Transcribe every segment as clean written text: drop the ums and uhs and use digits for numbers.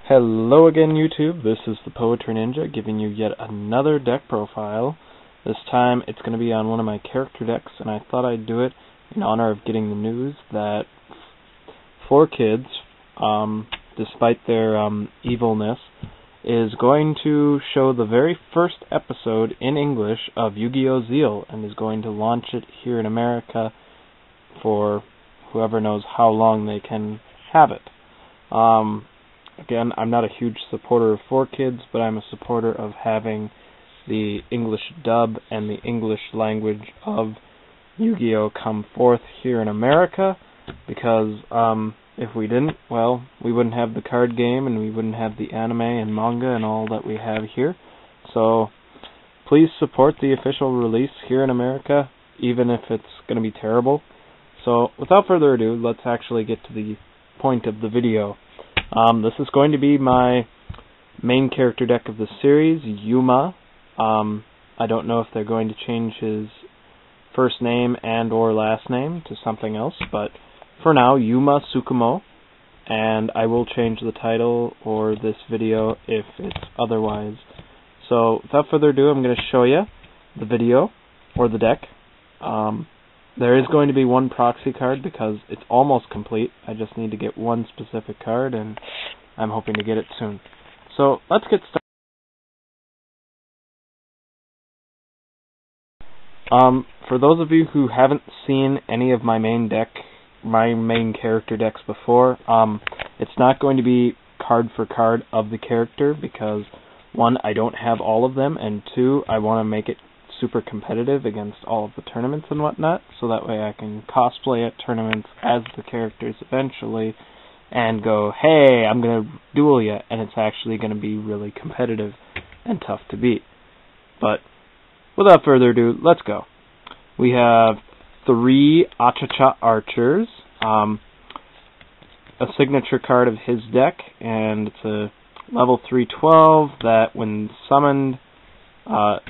Hello again, YouTube. This is the Poetry Ninja giving you yet another deck profile. This time it's going to be on one of my character decks, and I thought I'd do it in honor of getting the news that 4Kids, despite their evilness, is going to show the very first episode in English of Yu-Gi-Oh! Zeal, and is going to launch it here in America for whoever knows how long they can have it. Again, I'm not a huge supporter of 4Kids, but I'm a supporter of having the English dub and the English language of Yu-Gi-Oh! Come forth here in America, because if we didn't, well, we wouldn't have the card game and we wouldn't have the anime and manga and all that we have here. So please support the official release here in America, even if it's going to be terrible. So without further ado, let's actually get to the point of the video. This is going to be my main character deck of the series, Yuma. I don't know if they're going to change his first name and or last name to something else, but for now, Yuma Tsukumo, and I will change the title or this video if it's otherwise. So without further ado, I'm going to show you the video or the deck. There is going to be one proxy card because it's almost complete. I just need to get one specific card, and I'm hoping to get it soon. So let's get started. For those of you who haven't seen any of my main character decks before, it's not going to be card for card of the character because, one, I don't have all of them, and two, I want to make it super competitive against all of the tournaments and whatnot, so that way I can cosplay at tournaments as the characters eventually and go, hey, I'm going to duel you, and it's actually going to be really competitive and tough to beat. But without further ado, let's go. We have 3 Achacha Archers, a signature card of his deck, and it's a level 3/12 that when summoned,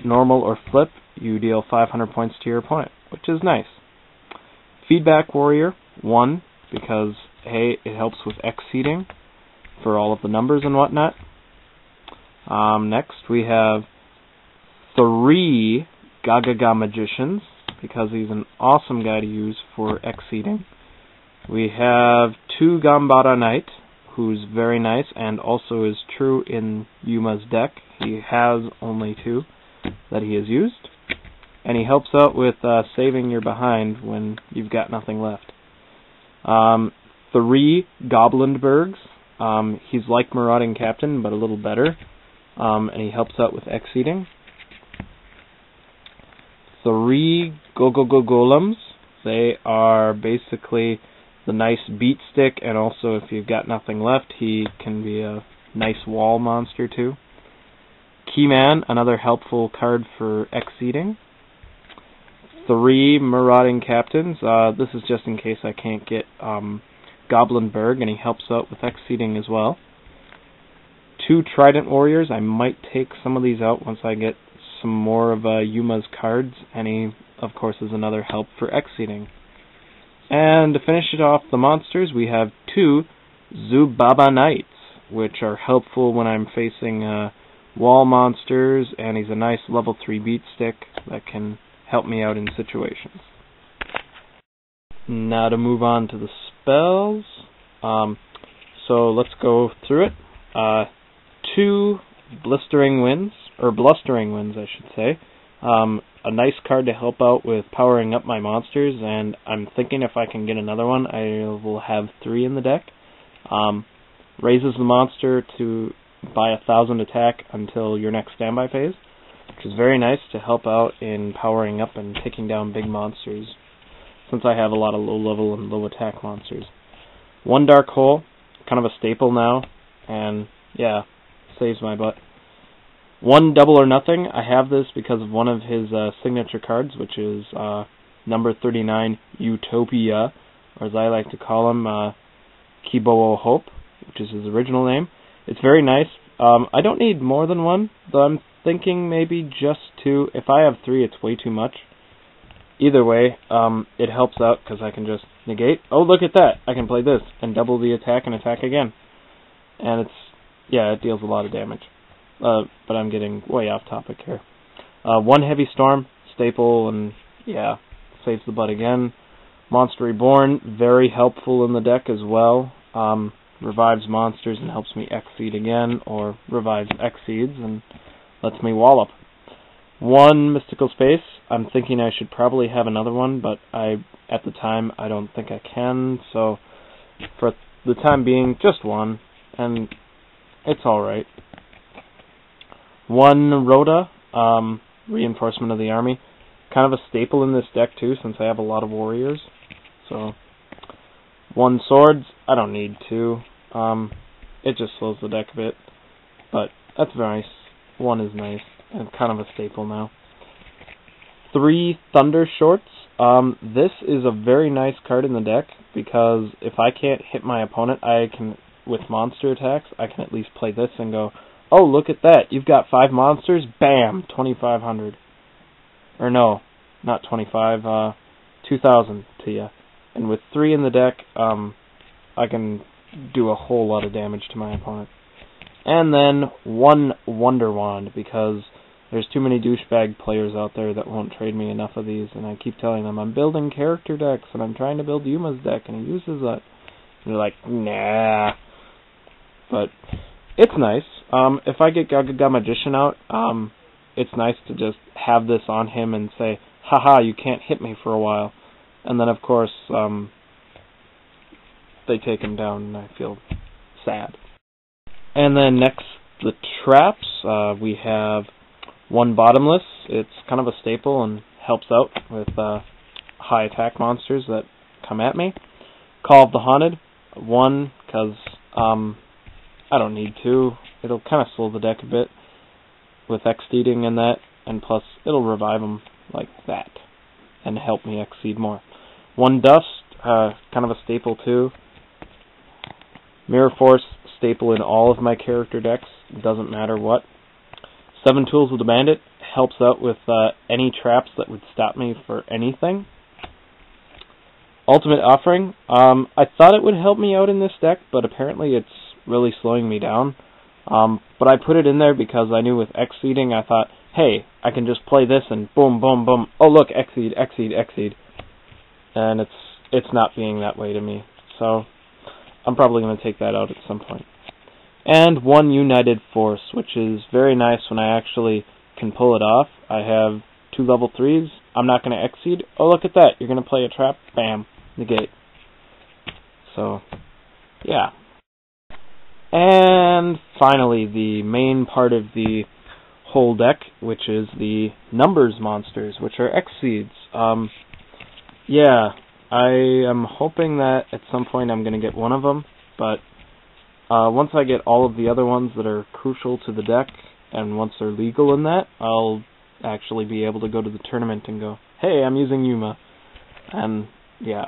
normal or flip, you deal 500 points to your opponent, which is nice. Feedback Warrior, 1, because, hey, it helps with X-seeding for all of the numbers and whatnot. Next, we have 3 Gagaga Magicians, because he's an awesome guy to use for X-seeding. We have 2 Gambara Knight, who's very nice and also is true in Yuma's deck. He has only 2 that he has used, and he helps out with saving your behind when you've got nothing left. 3 Goblinbergs. He's like Marauding Captain, but a little better, and he helps out with X-seeding. 3 Golems. They are basically the nice beat stick, and also if you've got nothing left, he can be a nice wall monster too. Keyman, another helpful card for X-seeding. 3 Marauding Captains. This is just in case I can't get Goblinberg, and he helps out with X-seeding as well. 2 Trident Warriors. I might take some of these out once I get some more of Yuma's cards, and he, of course, is another help for X-seeding. And to finish it off, the monsters, we have 2 Zubaba Knights, which are helpful when I'm facing wall monsters, and he's a nice level 3 beat stick that can help me out in situations. Now to move on to the spells. So let's go through it. 2 Blistering Winds, or Blustering Winds, I should say. A nice card to help out with powering up my monsters, and I'm thinking if I can get another one, I will have 3 in the deck. Raises the monster to by 1,000 attack until your next standby phase, which is very nice to help out in powering up and taking down big monsters, since I have a lot of low level and low attack monsters. 1 Dark Hole, kind of a staple now, and yeah, saves my butt. 1 Double or Nothing. I have this because of one of his signature cards, which is number 39, Utopia, or as I like to call him, Kibo'o Hope, which is his original name. It's very nice. I don't need more than 1, though I'm thinking maybe just 2. If I have 3, it's way too much. either way, it helps out because I can just negate. Oh, look at that! I can play this and double the attack and attack again. And it deals a lot of damage. But I'm getting way off topic here. One Heavy Storm, staple, and yeah, saves the butt again. Monster Reborn, very helpful in the deck as well. Revives monsters and helps me Exceed again, or revives Exceeds and lets me wallop. One Mystical Space, I'm thinking I should probably have another one, but at the time I don't think I can, so for the time being, just one, and it's alright. One Rhoda, Reinforcement of the Army, kind of a staple in this deck too, since I have a lot of warriors. So, one Swords, I don't need two. It just slows the deck a bit, but that's very nice. One is nice, and kind of a staple now. 3 Thunder Shorts. This is a very nice card in the deck, because if I can't hit my opponent, I can, with monster attacks, I can at least play this and go, oh, look at that, you've got 5 monsters, bam, 2,500. Or no, not 25, 2,000 to you. And with 3 in the deck, I can do a whole lot of damage to my opponent. And then 1 Wonder Wand, because there's too many douchebag players out there that won't trade me enough of these, and I keep telling them I'm building character decks, and I'm trying to build Yuma's deck, and he uses that. And they're like, nah. But it's nice. If I get Gaga Magician out, it's nice to just have this on him and say, haha, you can't hit me for a while. And then, of course, they take him down, and I feel sad. And then next, the traps. We have 1 Bottomless. It's kind of a staple and helps out with high attack monsters that come at me. Call of the Haunted. 1, because I don't need 2. It'll kind of slow the deck a bit with Exceeding and that, and plus it'll revive them like that and help me Exceed more. 1 Dust, kind of a staple too. Mirror Force, staple in all of my character decks, doesn't matter what. 7 Tools of the Bandit, helps out with any traps that would stop me for anything. Ultimate Offering, I thought it would help me out in this deck, but apparently it's really slowing me down. But I put it in there because I knew with Exceeding, I thought, hey, I can just play this and boom, boom, boom. Oh look, Exceed, Exceed, Exceed. And it's not being that way to me. So I'm probably going to take that out at some point. And 1 United Force, which is very nice when I actually can pull it off. I have 2 level 3s. I'm not going to Exceed. Oh, look at that. You're going to play a trap. Bam. Negate. So, yeah. And finally, the main part of the whole deck, which is the numbers monsters, which are Exceeds. Yeah, I am hoping that at some point I'm going to get one of them, but once I get all of the other ones that are crucial to the deck, and once they're legal in that, I'll actually be able to go to the tournament and go, hey, I'm using Yuma. And yeah,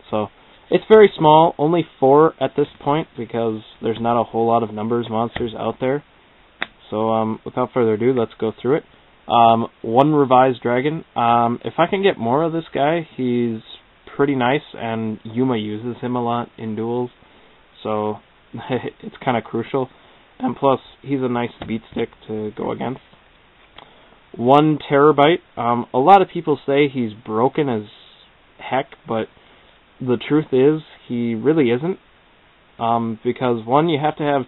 so it's very small, only 4 at this point, because there's not a whole lot of numbers monsters out there. So without further ado, let's go through it. 1 Revised Dragon. If I can get more of this guy, he's pretty nice, and Yuma uses him a lot in duels, so it's kind of crucial. And plus, he's a nice beat stick to go against. 1 Terabyte. A lot of people say he's broken as heck, but the truth is he really isn't. Because 1, you have to have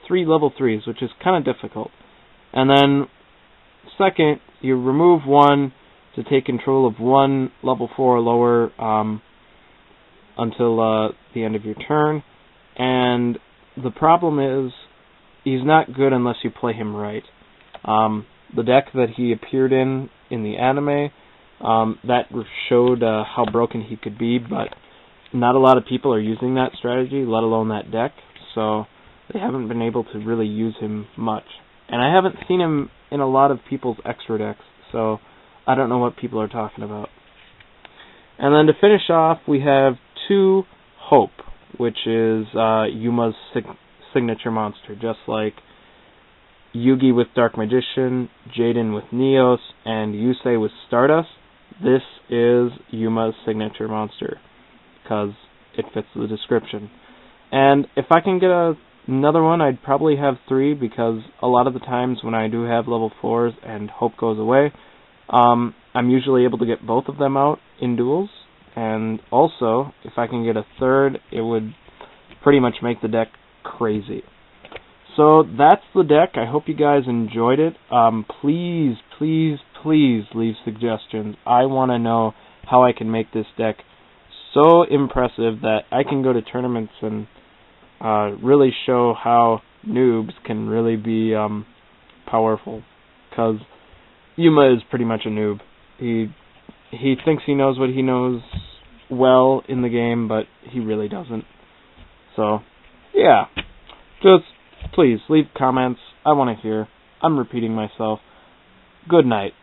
3 level 3s, which is kind of difficult. And then 2nd, you remove 1 to take control of 1 level 4 or lower until the end of your turn. And the problem is, he's not good unless you play him right. The deck that he appeared in the anime, that showed how broken he could be, but not a lot of people are using that strategy, let alone that deck, so they haven't been able to really use him much. And I haven't seen him in a lot of people's extra decks, so I don't know what people are talking about. And then to finish off, we have 2 Hope, which is Yuma's signature monster, just like Yugi with Dark Magician, Jaden with Neos, and Yusei with Stardust. this is Yuma's signature monster, because it fits the description. And if I can get another one, I'd probably have 3, because a lot of the times when I do have level 4s and Hope goes away, I'm usually able to get both of them out in duels. And also, if I can get a 3rd, it would pretty much make the deck crazy. So that's the deck. I hope you guys enjoyed it. Please, please, please leave suggestions. I want to know how I can make this deck so impressive that I can go to tournaments and really show how noobs can really be powerful. Because Yuma is pretty much a noob. He thinks he knows what he knows well in the game, but he really doesn't. So, yeah. Just, please, leave comments. I want to hear. I'm repeating myself. Good night.